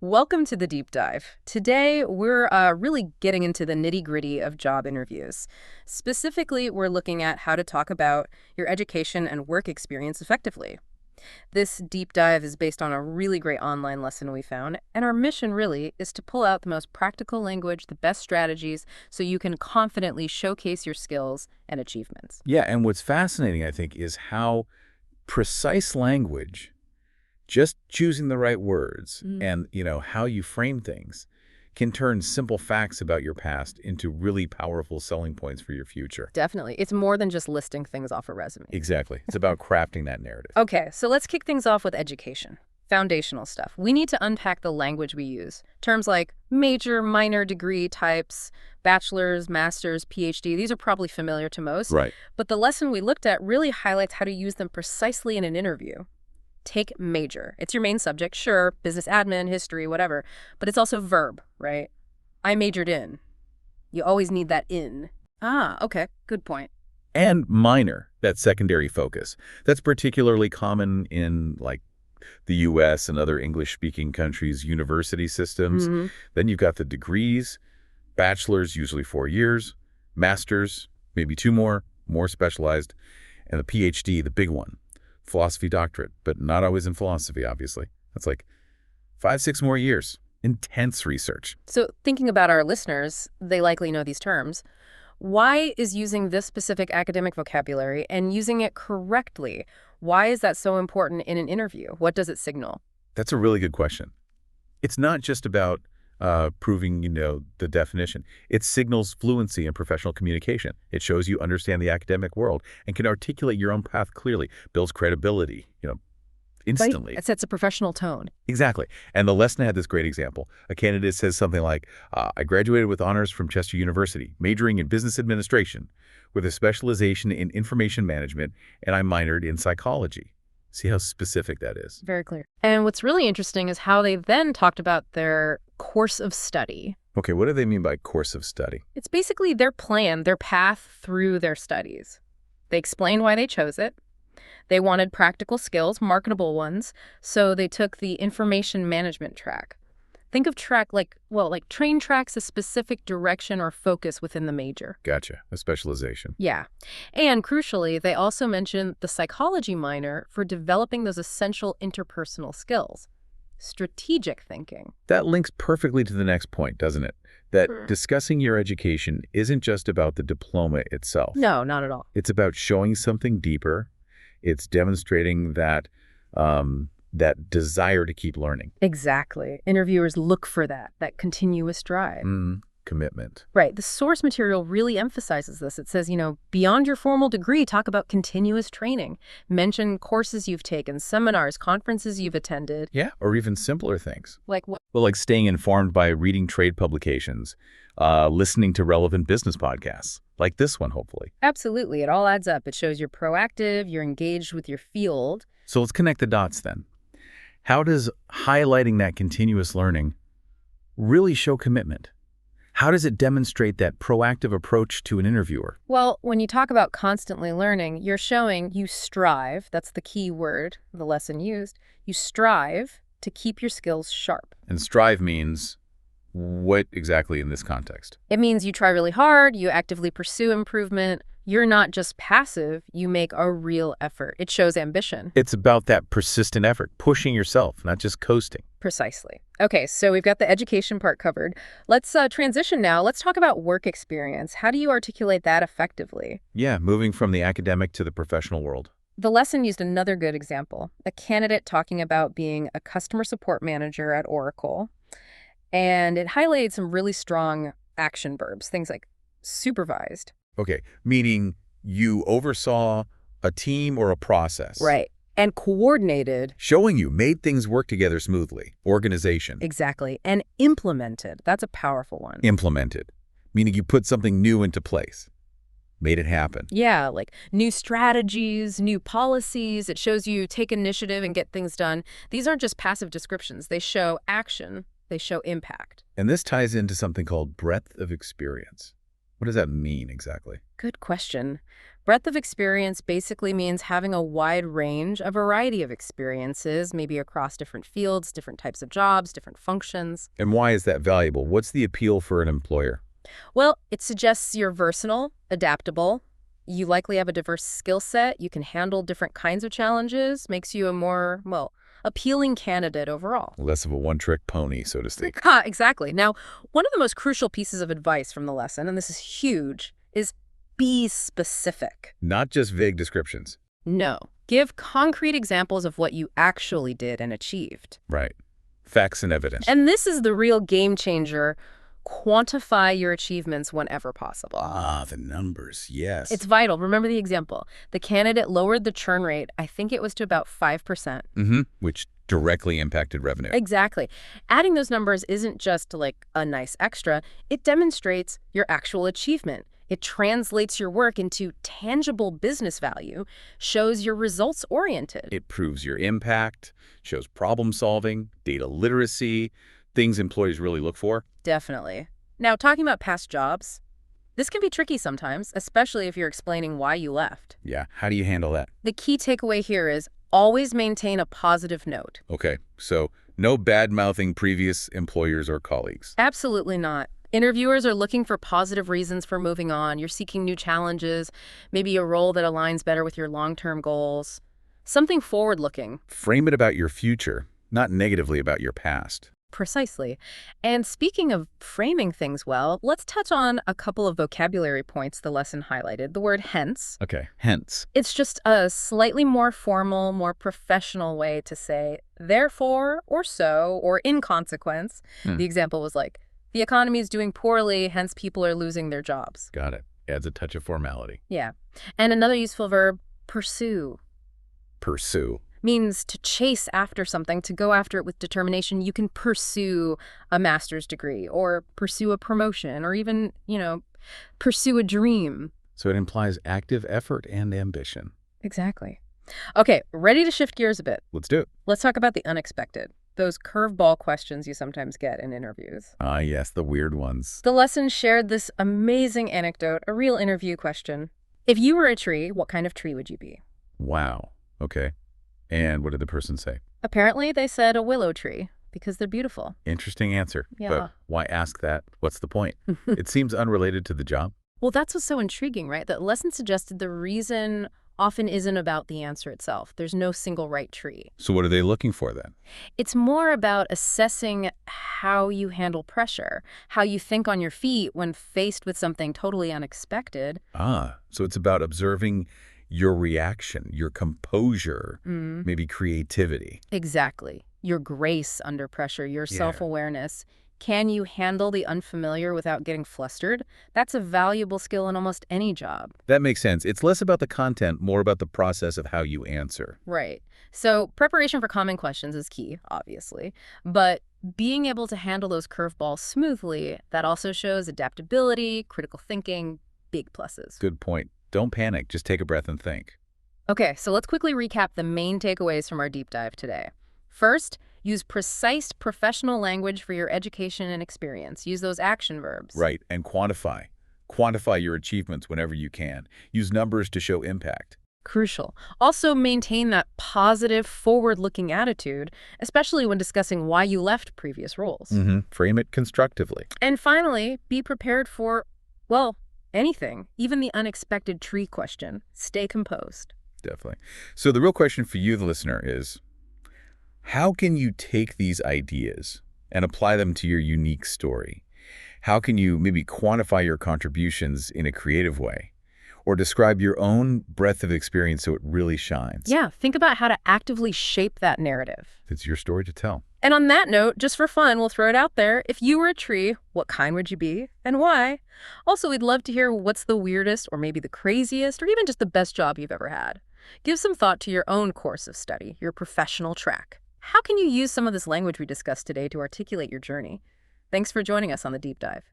Welcome to the deep dive. Today, we're really getting into the nitty-gritty of job interviews. Specifically, we're looking at how to talk about your education and work experience effectively. This deep dive is based on a really great online lesson we found, and our mission really is to pull out the most practical language, the best strategies, so you can confidently showcase your skills and achievements. Yeah, and what's fascinating, I think, is how precise language, just choosing the right words and, how you frame things can turn simple facts about your past into really powerful selling points for your future. Definitely. It's more than just listing things off a resume. Exactly. It's about crafting that narrative. Okay, so let's kick things off with education. Foundational stuff. We need to unpack the language we use. Terms like major, minor degree types, bachelor's, master's, PhD, these are probably familiar to most. Right. But the lesson we looked at really highlights how to use them precisely in an interview. Take major. It's your main subject, sure, business admin, history, whatever. But it's also verb, right? I majored in. You always need that in. Ah, okay, good point. And minor, that secondary focus. That's particularly common in, like, the U.S. and other English-speaking countries' university systems. Then you've got the degrees, bachelor's, usually 4 years, master's, maybe 2 more specialized, and the PhD, the big one, philosophy doctorate, but not always in philosophy, obviously. That's like 5, 6 more years. Intense research. So thinking about our listeners, they likely know these terms. Why is using this specific academic vocabulary and using it correctly? Why is that so important in an interview? What does it signal? That's a really good question. It's not just about proving, the definition. It signals fluency in professional communication. It shows you understand the academic world and can articulate your own path clearly, builds credibility, instantly. It sets a professional tone. Exactly. And the lesson had this great example. A candidate says something like, I graduated with honors from Chester University, majoring in business administration with a specialization in information management, and I minored in psychology. See how specific that is? Very clear. And what's really interesting is how they then talked about their course of study. Okay, what do they mean by course of study? It's basically their plan, their path through their studies. They explained why they chose it. They wanted practical skills, marketable ones, so they took the information management track. Think of track like train tracks, a specific direction or focus within the major. Gotcha, a specialization. Yeah. And crucially, they also mentioned the psychology minor for developing those essential interpersonal skills. Strategic thinking. That links perfectly to the next point, doesn't it? That discussing your education isn't just about the diploma itself. No, not at all. It's about showing something deeper. It's demonstrating that that desire to keep learning. Exactly. Interviewers look for that continuous drive. Commitment. Right. The source material really emphasizes this. It says, beyond your formal degree, talk about continuous training. Mention courses you've taken, seminars, conferences you've attended. Yeah, or even simpler things. Like what? Well, like staying informed by reading trade publications, listening to relevant business podcasts, like this one, hopefully. Absolutely. It all adds up. It shows you're proactive, you're engaged with your field. So let's connect the dots then. How does highlighting that continuous learning really show commitment? How does it demonstrate that proactive approach to an interviewer? Well, when you talk about constantly learning, you're showing you strive. That's the key word, the lesson used. You strive to keep your skills sharp. And strive means what exactly in this context? It means you try really hard, you actively pursue improvement. You're not just passive, you make a real effort. It shows ambition. It's about that persistent effort, pushing yourself, not just coasting. Precisely. Okay, so we've got the education part covered. Let's transition now. Let's talk about work experience. How do you articulate that effectively? Yeah, moving from the academic to the professional world. The lesson used another good example, a candidate talking about being a customer support manager at Oracle. And it highlighted some really strong action verbs, things like supervised. Okay, meaning you oversaw a team or a process. Right. And coordinated. Showing you made things work together smoothly. Organization. Exactly. And implemented. That's a powerful one. Implemented, meaning you put something new into place. Made it happen. Yeah, like new strategies, new policies. It shows you take initiative and get things done. These aren't just passive descriptions. They show action. They show impact. And this ties into something called breadth of experience. What does that mean exactly? Good question. Breadth of experience basically means having a wide range, a variety of experiences, maybe across different fields, different types of jobs, different functions. And why is that valuable? What's the appeal for an employer? Well, it suggests you're versatile, adaptable. You likely have a diverse skill set. You can handle different kinds of challenges, makes you a more, well, appealing candidate overall. Less of a one-trick pony, so to speak. Exactly. Now, one of the most crucial pieces of advice from the lesson, and this is huge, is be specific. Not just vague descriptions. No. Give concrete examples of what you actually did and achieved. Right. Facts and evidence. And this is the real game changer. Quantify your achievements whenever possible. Ah, the numbers, yes. It's vital. Remember the example. The candidate lowered the churn rate, I think it was to about 5%. Which directly impacted revenue. Exactly. Adding those numbers isn't just like a nice extra. It demonstrates your actual achievement. It translates your work into tangible business value, shows you're results-oriented. It proves your impact, shows problem solving, data literacy, things employees really look for. Definitely. Now, talking about past jobs, this can be tricky sometimes, especially if you're explaining why you left. Yeah, how do you handle that? The key takeaway here is always maintain a positive note. Okay, so no bad-mouthing previous employers or colleagues. Absolutely not. Interviewers are looking for positive reasons for moving on. You're seeking new challenges, maybe a role that aligns better with your long-term goals. Something forward-looking. Frame it about your future, not negatively about your past. Precisely. And speaking of framing things well, let's touch on a couple of vocabulary points the lesson highlighted. The word hence. Okay, hence. It's just a slightly more formal, more professional way to say therefore or so or in consequence. The example was like, the economy is doing poorly, hence people are losing their jobs. Got it. Adds a touch of formality. Yeah. And another useful verb, pursue. Pursue. Means to chase after something, to go after it with determination. You can pursue a master's degree or pursue a promotion or even, pursue a dream. So it implies active effort and ambition. Exactly. Okay, ready to shift gears a bit. Let's do it. Let's talk about the unexpected. Those curveball questions you sometimes get in interviews. Ah, yes, the weird ones. The lesson shared this amazing anecdote, a real interview question. If you were a tree, what kind of tree would you be? Wow. Okay. And what did the person say? Apparently, they said a willow tree because they're beautiful. Interesting answer. Yeah. But why ask that? What's the point? It seems unrelated to the job. Well, that's what's so intriguing, right? That lesson suggested the reason often isn't about the answer itself. There's no single right tree. So what are they looking for then? It's more about assessing how you handle pressure, how you think on your feet when faced with something totally unexpected. Ah, so it's about observing your reaction, your composure, maybe creativity. Exactly. Your grace under pressure, your self-awareness. Can you handle the unfamiliar without getting flustered? That's a valuable skill in almost any job. That makes sense. It's less about the content, more about the process of how you answer. Right. So preparation for common questions is key, obviously. But being able to handle those curveballs smoothly, that also shows adaptability, critical thinking, big pluses. Good point. Don't panic. Just take a breath and think. Okay, so let's quickly recap the main takeaways from our deep dive today. First, use precise professional language for your education and experience. Use those action verbs. Right, and quantify. Quantify your achievements whenever you can. Use numbers to show impact. Crucial. Also, maintain that positive, forward-looking attitude, especially when discussing why you left previous roles. Frame it constructively. And finally, be prepared for, well, anything, even the unexpected tree question. Stay composed. Definitely. So the real question for you, the listener, is how can you take these ideas and apply them to your unique story? How can you maybe quantify your contributions in a creative way? Or describe your own breadth of experience so it really shines? Yeah, think about how to actively shape that narrative. It's your story to tell. And on that note, just for fun, we'll throw it out there. If you were a tree, what kind would you be and why? Also, we'd love to hear what's the weirdest or maybe the craziest or even just the best job you've ever had. Give some thought to your own course of study, your professional track. How can you use some of this language we discussed today to articulate your journey? Thanks for joining us on the Deep Dive.